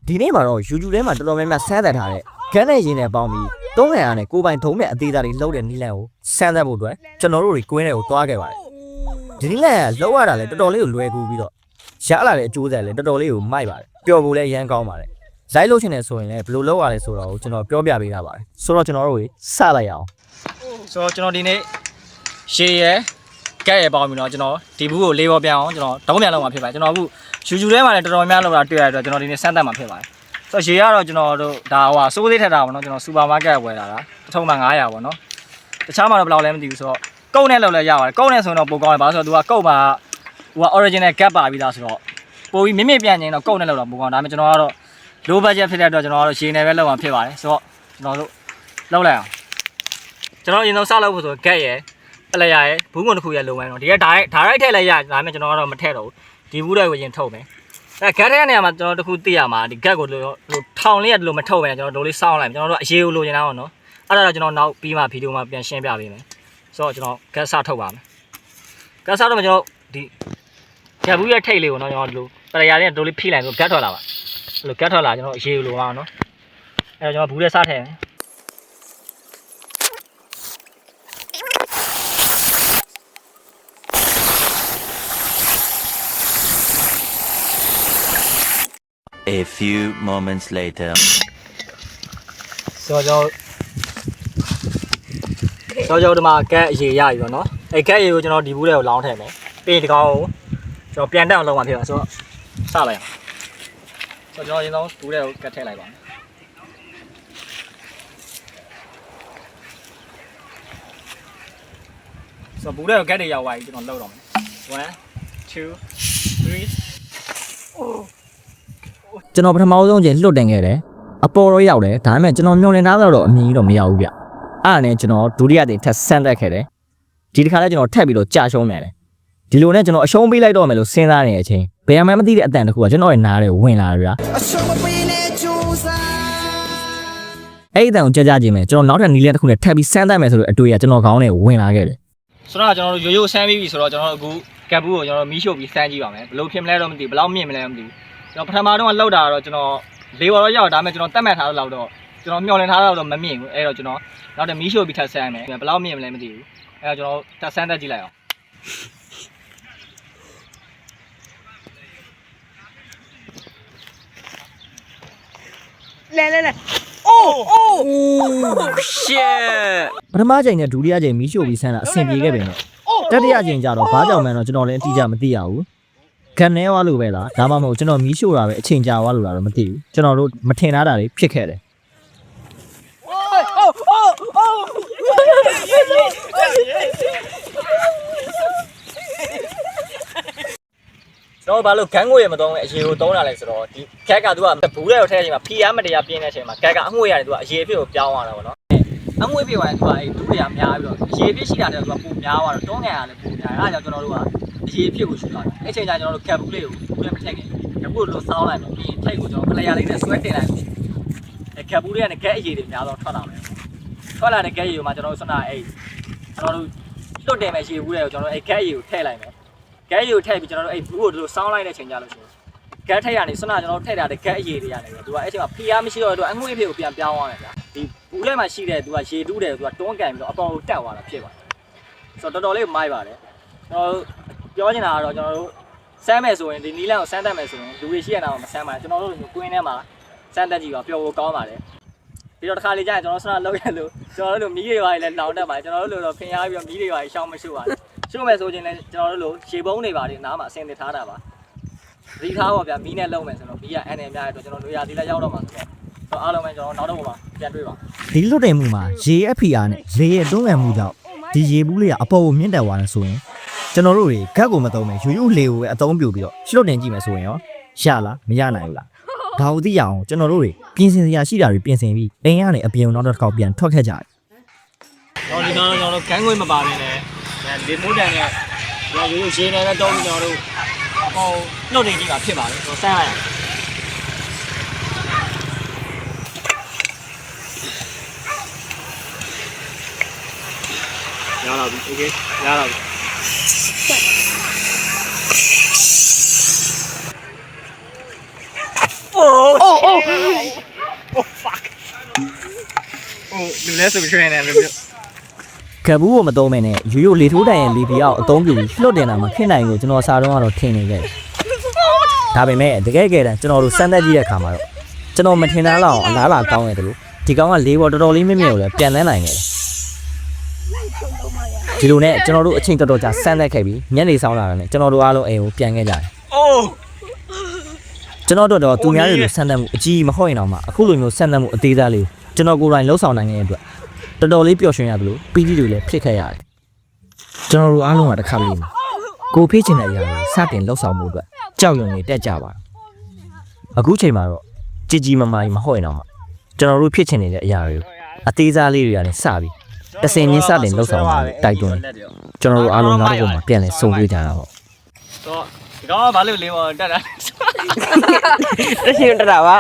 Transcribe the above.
ဒီနေ့မှာတော့ယူထဲမှာတော်တော်များများဆန်းသက်ထားတဲ့ခန်းနဲ့ရင်းနဲ့ပေါင်းပြီး300နဲ့ကိုပိုင်ထုံးမဲ့အသေးသားတွေလှုပ်တဲ့နီးလန်းကိုဆန်းသက်ဖို့အတွက်ကျွန်တော်တို့တွေကွင်းတွေကိုတွားခဲ့ပါတယ်ဒီနီးလန်းကလှုပ်ရတာလည်းတော်တော်လေးကိုလွယ်ကူပြီးတော့ရလာတဲ့အကျိုးဆက်လည်းတော်တော်လေးကိုမိုက်ပါတယ်ပျော်ဖို့လည်းရမ်းကောင်းပါတယ်ဇိုင်းလို့ချင်တယ်ဆိုရင်လည်းဘယ်လိုလုပ်ရလဲဆိုတော့ကျွန်တော်ပြောပြပေးတာပါတယ်ဆိုတော့ကျွန်တော်တို့စလိုက်အောင်ဆိုတော့ကျွန်တော်ဒီနေ့ရှေ့ရဲကဲ့ရဲပေါင်းပြီးတော့ကျွန်တော်ဒီဘူးကိုလေးပေါ်ပြန်အောင်ကျွန်တော်တောင်းပြန်လုပ်မှာဖြစ်ပါတယ်ကျွန်တော်အခုယူထဲမှာလည်းတော်တော်များများလောက်တာတွေ့ရတဲ့အတွက်ကျွန်တော်ဒီနေ့စမ်းသပ်မှာဖြစ်ပါတယ်ဆိုတော့ရေကတော့ကျွန်တော်တို့ဒါဟိုစိုးသေးထက်တာပေါ့နော်ကျွန်တော်စူပါမားကတ်ဝယ်လာတာတစ်ထုံမှ900ပေါ့နော်တခြားမှာတော့ဘယ်လောက်လဲမသိဘူးဆိုတော့ကုတ်နဲ့လောက်လဲရပါတယ်ကုတ်နဲ့ဆိုတော့ပိုကောင်းတယ်ဘာလို့ဆိုတော့သူကကုတ်မှာဟိုက original gap ပါပြီးသားဆိုတော့ပိုပြီးမြင့်မြင့်ပြန်နေတော့ကုတ်နဲ့လောက်တော့ပိုကောင်းဒါပေမဲ့ကျွန်တော်ကတော့ low budget ဖြစ်တဲ့အတွက်ကျွန်တော်ကတော့ရေနယ်ပဲလောက်မှာဖြစ်ပါတယ်ဆိုတော့ကျွန်တော်တို့လောက်လိုက်အောင်ကျွန်တော်အရင်ဆုံးစလောက်ဖို့ဆို gap ရယ်ပလက်ရယ်ဘူးငုံတစ်ခုရယ်လုံပိုင်းတော့ဒီက direct ထည့်လိုက်ရဒါပေမဲ့ကျွန်တော်ကတော့မထည့်တော့ဘူးဒီဘူးတွေကိုရင်ထုတ်မယ်အဲဂတ်ထဲကနေရာမှာကျွန်တော်တခုသိရမှာဒီဂတ်ကိုလို့ထောင်လေးရတယ်လို့မထုတ်ပဲကျွန်တော်တို့လေးစောင်းလိုက်ကျွန်တော်တို့အရေးကိုလိုချင်တာပေါ့နော်အဲ့ဒါတော့ကျွန်တော်နောက်ပြီးမှဗီဒီယိုမှာပြန်ရှင်းပြပေးမယ်ဆိုတော့ကျွန်တော်ဂတ်စထုတ်ပါမယ်ဂတ်စတော့ကျွန်တော်ဒီဂတ်ဘူးရဲ့ထိတ်လေးကိုနော်ကျွန်တော်ဒီလိုပရယာလေးတို့လေးဖိလိုက်ဆိုဂတ်ထွက်လာပါအဲ့လိုဂတ်ထွက်လာကျွန်တော်အရေးကိုလိုအောင်နော်အဲ့တော့ကျွန်တော်ဘူးလေးစထည့်မယ်A few moments later. So ဒီမှာကက်ရေရပြီပေါ့နော်အဲ့ကက်ရေကိုကျွန်တော်ဒီဘူးထဲကိုလောင်းထည့်မယ်ပြီးဒီကောင်ကိုကျွန်တော်ပြန်တက်အောင်လုပ်မှဖြစ်ပါဆိုတော့စလိုက်အောင်ဆိုတော့ကျွန်တော်ရင်ဆုံးဘူးထဲကိုကက်ထည့်လိုက်ပါမယ်ဆိုတော့ဘူးထဲကိုကက်တွေရောက်သွားပြီကျွန်တော်လှုပ်တော့မယ်1 2 3ကျွန်တော်ပထမဆုံးချိန်လွတ်တင်ခဲ့တယ်အပေါ်တော့ရောက်တယ်ဒါပေမဲ့ကျွန်တော်မျှော်လင့်ထားတော့အမြင်ကြီးတော့မရဘူးဗျအဲ့ဒါနဲ့ကျွန်တော်ဒုတိယတင်ထပ်ဆန်းတက်ခဲ့တယ်ဒီတစ်ခါလဲကျွန်တော်ထပ်ပြီးတော့ကြာရှုံးနေတယ်ဒီလိုနဲ့ကျွန်တော်အရှုံးပေးလိုက်တော့မယ်လို့စဉ်းစားနေတဲ့အချိန်ဘယ်မှမသိတဲ့အတန်တစ်ခုကကျွန်တော်ရဲ့နားထဲဝင်လာတယ်ဗျအဲ့ဒီအတန်ကိုကြားချင်းပဲကျွန်တော်နောက်ထပ်နီးလဲတစ်ခုနဲ့ထပ်ပြီးဆန်းတက်မယ်ဆိုတော့အတွေ့အကျွန်တော်ခေါင်းထဲဝင်လာခဲ့တယ်ဆိုတော့ကျွန်တော်တို့ရိုးရိုးဆန်းပြီးပြီဆိုတော့ကျွန်တော်အခုကပ်ဘူးကိုကျွန်တော်မီးရှို့ပြီးဆန်းကြည့်ပါမယ်ဘယ်လိုဖြစ်မလဲတော့မသိဘူးဘယ်လောက်မြင့်မလဲမသိဘူးကျွန်တော်ပထမတော့လောက်တာတော့ကျွန်တော်လေးပေါ်တော့ရောက်ဒါပေမဲ့ကျွန်တော်တတ်မှတ်ထားတော့တော့ကျွန်တော်မျှော်လင့်ထားတော့မမြင်ဘူးအဲ့တော့ကျွန်တော်နောက်တစ်မီးရှို့ပြီးထပ်ဆန်းမယ်ဘယ်လောက်မြင်မလဲမသိဘူးအဲ့တော့ကျွန်တော်ထပ်ဆန်းတက်ကြည့်လိုက်အောင်လဲအိုး shit ပထမချိန်နဲ့ဒုတိယချိန်မီးရှို့ပြီးဆန်းတာအဆင်ပြေခဲ့ပြီနော်တတိယချိန်ကျတော့ဘာကြောင့်မှန်းတော့ကျွန်တော်လည်းအတိအကျမသိရဘူးခံနေသွားလို့ပဲလားဒါမှမဟုတ်ကျွန်တော်မီးရှို့တာပဲအချိန်ကြာသွားလို့လားတော့မသိဘူးကျွန်တော်တို့မထင်ထားတာတွေဖြစ်ခဲ့တယ်ကျွန်တော်ဘာလို့ခန်းငွေရမတော့အရေကိုတုံးလာလဲဆိုတော့ဒီခက်ကသူကဘူးတဲ့ကိုထည့်ချိန်မှာဖီအားမတရားပြင်းတဲ့အချိန်မှာခက်ကအငွေရတယ်သူကအရေအဖြစ်ကိုပြောင်းသွားတာပေါ့နော်အငွေဖြစ်သွားရင်သူကအဲ့ဒူးတွေကများပြီးတော့အရေအဖြစ်ရှိတာတဲ့သူကပိုများသွားတော့တွန်းငယ်ရလည်းပိုများအဲ့ဒါကြောင့်ကျွန်တော်တို့ကအရေအဖြစ်ကိုရှုတာအဲ့ချိန်ကျကျွန်တော်တို့ခက်ဘူးလေးကိုဘူးနဲ့မထည့်ခင်ခက်ဘူးလို့စောင်းလိုက်တော့ပြီးရင်ထိတ်ကိုကျွန်တော်ပလက်ရလေးနဲ့ဆွဲတင်လိုက်အဲ့ခက်ဘူးလေးကနေခက်အရေတွေများတော့ထွက်လာမယ်ထွက်လာတဲ့ခက်အရေကိုမှကျွန်တော်တို့စနာအဲ့ကျွန်တော်တို့လွတ်တယ်မဲ့ရေဘူးတွေကိုကျွန်တော်တို့အဲ့ခက်အရေကိုထည့်လိုက်မယ်ဂက်ရီကိုထည့်ပြီးကျွန်တော်တို့အဲ့ဘူးကိုဒီလိုစောင်းလိုက်တဲ့ချိန်ကြလို့ရှိရင်ဂက်ထည့်ရနေစနကျွန်တော်ထည့်ထားတဲ့ဂက်အရည်တွေရတယ်သူကအဲ့ချိန်မှာဖီအားမရှိတော့သူကအငွေ့ဖေကိုပြန်ပြောင်းသွားတယ်ဗျာဒီဘူးထဲမှာရှိတဲ့သူကရေတူးတယ်သူကတွန်းကန်ပြီးတော့အပေါ်ကိုတက်သွားတာဖြစ်ပါတယ်ဆိုတော့တော်တော်လေးမိုက်ပါတယ်ကျွန်တော်ပြောချင်တာကတော့ကျွန်တော်တို့စမ်းမယ်ဆိုရင်ဒီနီးလန်းကိုစမ်းတတ်မယ်ဆိုရင်လူတွေရှိရတာမှမစမ်းပါနဲ့ကျွန်တော်တို့ကွင်းထဲမှာစမ်းတတ်ကြည့်ပါပျော်ဖို့ကောင်းပါတယ်ပြီးတော့တစ်ခါလေကြာရင်ကျွန်တော်စနလောက်ရလို့ကျွန်တော်တို့မီးတွေပါလေလောင်တတ်ပါတယ်ကျွန်တော်တို့လိုတော့ဖင်အားပြီးတော့မီးတွေပါရှောင်းမရှိပါနဲ့ရှုံးမယ်ဆိုရင်လည်းကျွန်တော်တို့လိုရေပုံးတွေပါတယ်နားမှာအဆင်သင့်ထားတာပါဒီထားပါဗျာမီးနဲ့လုံးမယ်ဆိုတော့မီးကအန်နယ်များတဲ့အတွက်ကျွန်တော်တို့ရာသီလည်းရောက်တော့မှာဆိုတော့အားလုံးပဲကျွန်တော်နောက်တော့မှာပြန်တွေ့ပါဒီလွတ်တယ်မှုမှာရေ FPR နဲ့ရေရဲ့တွန်းကန်မှုကြောင့်ဒီရေဘူးလေးကအပေါ်ကိုမြင့်တက်သွားတယ်ဆိုရင်ကျွန်တော်တို့တွေဂတ်ကိုမသုံးမယ်ရိုးရိုးလေကိုပဲအသုံးပြုပြီးတော့လွတ်တင်ကြည့်မယ်ဆိုရင်ရောရလားမရနိုင်ဘူးလားဒါကိုသိရအောင်ကျွန်တော်တို့တွေပြင်ဆင်စရာရှိတာတွေပြင်ဆင်ပြီးအိမ်ကနေအပြင်နောက်တစ်ခေါက်ပြန်ထွက်ခဲ့ကြတယ်တော့ဒီကောင်ကျွန်တော်တို့ခန်းငွေမပါဘဲနဲ့လေမိုးတန်နဲ့ကျွန်တော်ရိုးရိုးရေနဲ့တော့ကျွန်တော်တို့အပေါ်နှုတ်နေကြည့်တာဖြစ်ပါလေကျွန်တော်ဆန်းရအောင်ရလာပြီโอเคရလာပြီအိုး လဲဆိုရွှင်နေလို့ ကဘူးကိုမသုံးမဲနဲ့ရိုးရိုးလေထိုးတန်ရဲ့လေပြအောင်အသုံးပြုပြီးလွတ်တင်တာမှဖြစ်နိုင်ကိုကျွန်တော်စားတော့ကတော့ထင်နေခဲ့တယ်ဒါပေမဲ့တကယ်တမ်းကျွန်တော်တို့စမ်းသပ်ကြည့်တဲ့အခါမှာတော့ကျွန်တော်မထင်သားလောက်အောင်အလားလာကောင်းရတယ်လို့ဒီကောင်ကလေးပေါ်တော်တော်လေးမြင့်မြင့်ကိုလည်းပြန်လန်းနိုင်ခဲ့တယ်ဒီလိုနဲ့ကျွန်တော်တို့အချိန်တော်တော်ကြာစမ်းသပ်ခဲ့ပြီးညနေဆောင်လာတာနဲ့ကျွန်တော်တို့အားလုံးအိမ်ကိုပြန်ခဲ့ကြတယ်အိုးကျွန်တော်တို့တော့သူများတွေလိုစမ်းသပ်မှုအကြီးမဟုတ်ရင်တော့မှအခုလိုမျိုးစမ်းသပ်မှုအသေးသားလေးကျွန်တော်ကိုယ်တိုင်လှုပ်ဆောင်နိုင်တဲ့အတွက်တော်တော်လေးပျော်ရွှင်ရတယ်လို့ပီတိတွေလည်းဖြစ်ခဲ့ရတယ်ကျွန်တော်တို့အားလုံးကတစ်ခါလေးကိုဖိချင်တဲ့အရာကိုစတင်လှုပ်ဆောင်မှုအတွက်ကြောက်ရွံ့နေတက်ကြပါအခုချိန်မှာတော့ကြီးကြီးမားမားမဟုတ်ရင်တော့မှကျွန်တော်တို့ဖြစ်ချင်နေတဲ့အရာတွေကိုအသေးစားလေးတွေကနေစပြီးတစင်ချင်းစတင်လှုပ်ဆောင်မှုတိုက်တွန်းကျွန်တော်တို့အားလုံးနောက်တစ်ခုမှပြန်လဲစုံတွေ့ကြတာပေါ့ တော့ဒီကောင်ကဘာလို့လင်းပေါ်တက်တာ တရှင်တတာပါ